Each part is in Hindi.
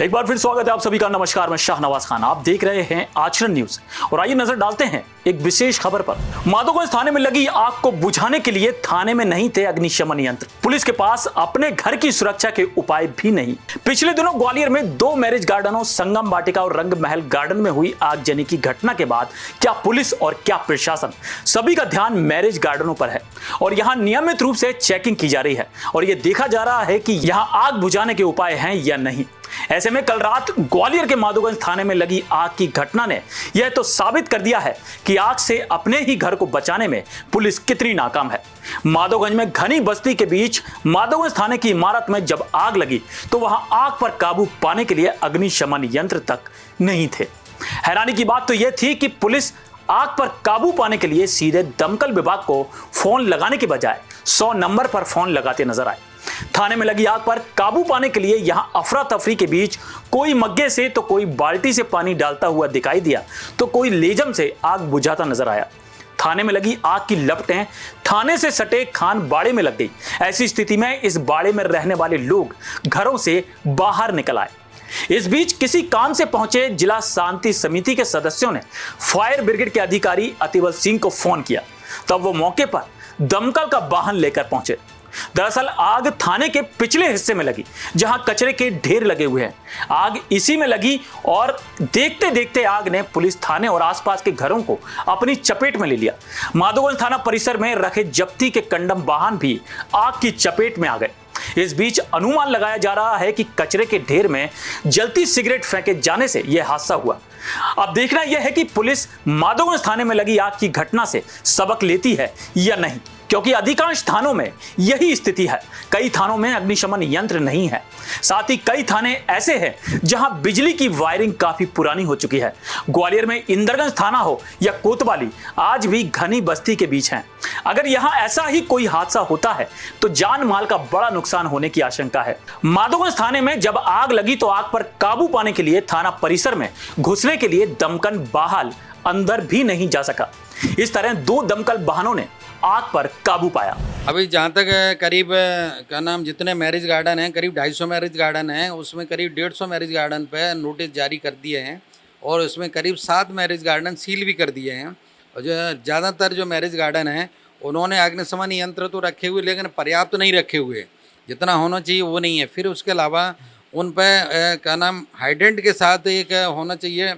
एक बार फिर स्वागत है आप सभी का। नमस्कार, मैं शाहनवाज खान, आप देख रहे हैं आचरण न्यूज और आइए नजर डालते हैं एक विशेष खबर पर। माधोगंज थाने में लगी आग को बुझाने के लिए थाने में नहीं थे अग्निशमन यंत्र। पुलिस के पास अपने घर की सुरक्षा के उपाय भी नहीं। पिछले दिनों ग्वालियर में 2 मैरिज गार्डनों संगम वाटिका और रंग महल गार्डन में हुई आगजनी की घटना के बाद क्या पुलिस और क्या प्रशासन, सभी का ध्यान मैरिज गार्डनों पर है और यहाँ नियमित रूप से चेकिंग की जा रही है और ये देखा जा रहा है कि यहाँ आग बुझाने के उपाय हैं या नहीं। ऐसे में कल रात ग्वालियर के माधोगंज थाने में लगी आग की घटना ने यह तो साबित कर दिया है कि आग से अपने ही घर को बचाने में पुलिस कितनी नाकाम है। माधोगंज में घनी बस्ती के बीच माधोगंज थाने की इमारत में जब आग लगी तो वहां आग पर काबू पाने के लिए अग्निशमन यंत्र तक नहीं थे। हैरानी की बात तो यह थी कि पुलिस आग पर काबू पाने के लिए सीधे दमकल विभाग को फोन लगाने के बजाय 100 नंबर पर फोन लगाते नजर आए। थाने में लगी आग पर काबू पाने के लिए यहां अफरा तफरी के बीच कोई मग्गे से तो कोई बाल्टी से पानी डालता हुआ दिखाई दिया तो कोई लेजम से आग बुझाता नजर आया। थाने में लगी आग की लपटें थाने से सटे खान बाड़े में लग गई। ऐसी स्थिति में इस बाड़े में रहने वाले लोग घरों से बाहर निकल आए। इस बीच किसी काम से पहुंचे जिला शांति समिति के सदस्यों ने फायर ब्रिगेड के अधिकारी अतिवल सिंह को फोन किया, तब वो मौके पर दमकल का वाहन लेकर पहुंचे। दरअसल आग थाने के पिछले हिस्से में लगी जहां कचरे के ढेर लगे हुए हैं। आग इसी में लगी और देखते देखते आग ने पुलिस थाने और आसपास के घरों को अपनी चपेट में ले लिया। माधोगंज थाना परिसर में रखे जब्ती के कंडम वाहन भी आग की चपेट में आ गए। इस बीच अनुमान लगाया जा रहा है कि कचरे के ढेर में जलती सिगरेट फेंके जाने से यह हादसा हुआ। अब देखना यह है कि पुलिस माधोगंज थाने में लगी आग की घटना से सबक लेती है या नहीं, क्योंकि अधिकांश थानों में यही स्थिति है। कई थानों में अग्निशमन यंत्र नहीं है, साथ ही कई थाने ऐसे हैं जहां बिजली की वायरिंग काफी पुरानी हो चुकी है। ग्वालियर में इंदरगंज थाना हो या कोतवाली, आज भी घनी बस्ती के बीच हैं। अगर यहां ऐसा ही कोई हादसा होता है तो जान माल का बड़ा नुकसान होने की आशंका है। माधोगंज थाने में जब आग लगी तो आग पर काबू पाने के लिए थाना परिसर में घुसने के लिए दमकल बहाल अंदर भी नहीं जा सका। इस तरह 2 दमकल वाहनों ने आग पर काबू पाया। अभी जहाँ तक करीब क्या नाम जितने मैरिज गार्डन हैं, करीब 250 मैरिज गार्डन हैं, उसमें करीब 150 मैरिज गार्डन पे नोटिस जारी कर दिए हैं और उसमें करीब 7 मैरिज गार्डन सील भी कर दिए हैं। और जो ज़्यादातर जो मैरिज गार्डन हैं उन्होंने अग्निशमन यंत्र तो रखे हुए लेकिन पर्याप्त तो नहीं रखे हुए, जितना होना चाहिए वो नहीं है। फिर उसके अलावा उन पर क्या नाम हाइड्रेंट के साथ एक होना चाहिए,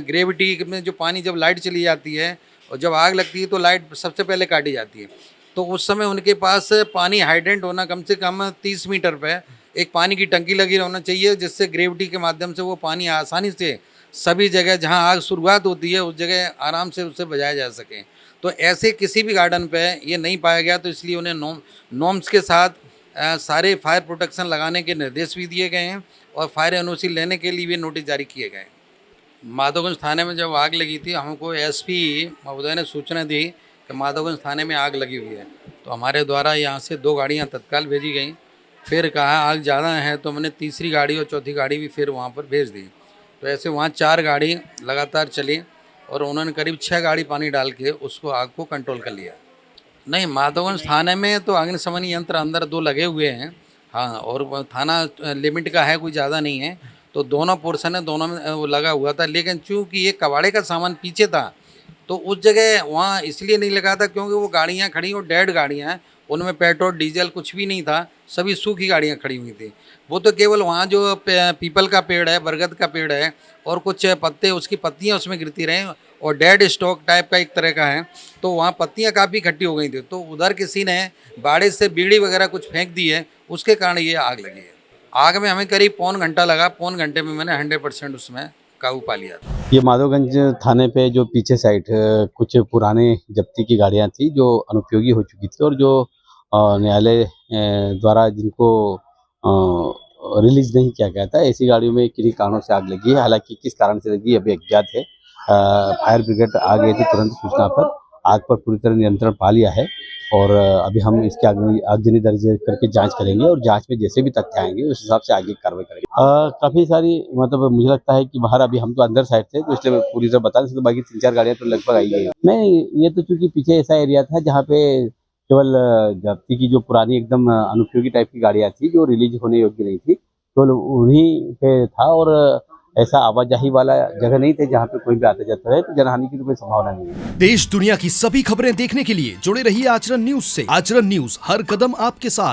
ग्रेविटी में जो पानी जब लाइट चली जाती है और जब आग लगती है तो लाइट सबसे पहले काटी जाती है, तो उस समय उनके पास पानी हाइड्रेंट होना कम से कम 30 मीटर पे एक पानी की टंकी लगी होना चाहिए, जिससे ग्रेविटी के माध्यम से वो पानी आसानी से सभी जगह जहां आग शुरुआत होती है उस जगह आराम से उससे बचाया जा सके। तो ऐसे किसी भी गार्डन पे ये नहीं पाया गया, तो इसलिए उन्हें नॉर्म्स के साथ सारे फायर प्रोटेक्शन लगाने के निर्देश भी दिए गए हैं और फायर एनओसी लेने के लिए भी नोटिस जारी किए गए हैं। माधोगंज थाने में जब आग लगी थी हमको एसपी महोदय ने सूचना दी कि माधोगंज थाने में आग लगी हुई है, तो हमारे द्वारा यहाँ से 2 गाड़ियाँ तत्काल भेजी गई। फिर कहा आग ज़्यादा है तो हमने तीसरी गाड़ी और चौथी गाड़ी भी फिर वहाँ पर भेज दी। तो ऐसे वहाँ 4 गाड़ी लगातार चली और उन्होंने करीब 6 गाड़ी पानी डाल के उसको आग को कंट्रोल कर लिया। नहीं, माधोगंज थाने में तो अग्निशमन यंत्र अंदर 2 लगे हुए हैं, हाँ, और थाना लिमिट का है, कोई ज़्यादा नहीं है, तो दोनों पोर्शन है, दोनों में वो लगा हुआ था। लेकिन चूँकि ये कबाड़े का सामान पीछे था तो उस जगह वहाँ इसलिए नहीं लगा था क्योंकि वो गाड़ियाँ खड़ी और डेड गाड़ियाँ हैं, उनमें पेट्रोल डीजल कुछ भी नहीं था, सभी सूखी गाड़ियाँ खड़ी हुई थी। वो तो केवल वहाँ जो पीपल का पेड़ है, बरगद का पेड़ है और कुछ पत्ते, उसकी पत्तियाँ उसमें गिरती रहीं और डेड स्टॉक टाइप का एक तरह का है, तो वहाँ पत्तियाँ काफ़ी इकट्ठी हो गई थी, तो उधर किसी ने बाड़े से बीड़ी वगैरह कुछ फेंक दी है, उसके कारण ये आग लगी है। आग में हमें करीब पौन घंटा लगा, पौन घंटे में मैंने 100% उसमें काबू पा लिया था। ये माधोगंज थाने पे जो पीछे साइड कुछ पुराने जब्ती की गाड़ियां थी जो अनुपयोगी हो चुकी थी और जो न्यायालय द्वारा जिनको रिलीज नहीं किया गया था, ऐसी गाड़ियों में किन्हीं कारणों से आग लगी है। हालांकि किस कारण से लगी अभी अज्ञात है। फायर ब्रिगेड आ गई थी तुरंत सूचना पर, आग पर पूरी तरह नियंत्रण पा लिया है और अभी हम इसके आगजनी दर्ज करके जांच करेंगे और जांच में जैसे भी तथ्य आएंगे उस हिसाब से आगे कार्रवाई करेंगे। काफ़ी सारी मतलब मुझे लगता है कि बाहर अभी हम तो अंदर साइड थे तो इसलिए पूरी तरह बता नहीं सकते, बाकी 3-4 गाड़ियाँ तो लगभग आई गई। नहीं, ये तो चूँकि पीछे ऐसा एरिया था जहाँ पे केवल जब्ती की जो पुरानी एकदम अनुपयोगी टाइप की गाड़ियाँ थी जो रिलीज होने योग्य नहीं थी, केवल उन्हीं पे था और ऐसा आवाजाही वाला जगह नहीं थे जहाँ पे कोई भी आता जाता है, तो जनहानि की तो कोई संभावना नहीं है। देश दुनिया की सभी खबरें देखने के लिए जुड़े रहिए आचरण न्यूज से। आचरण न्यूज, हर कदम आपके साथ।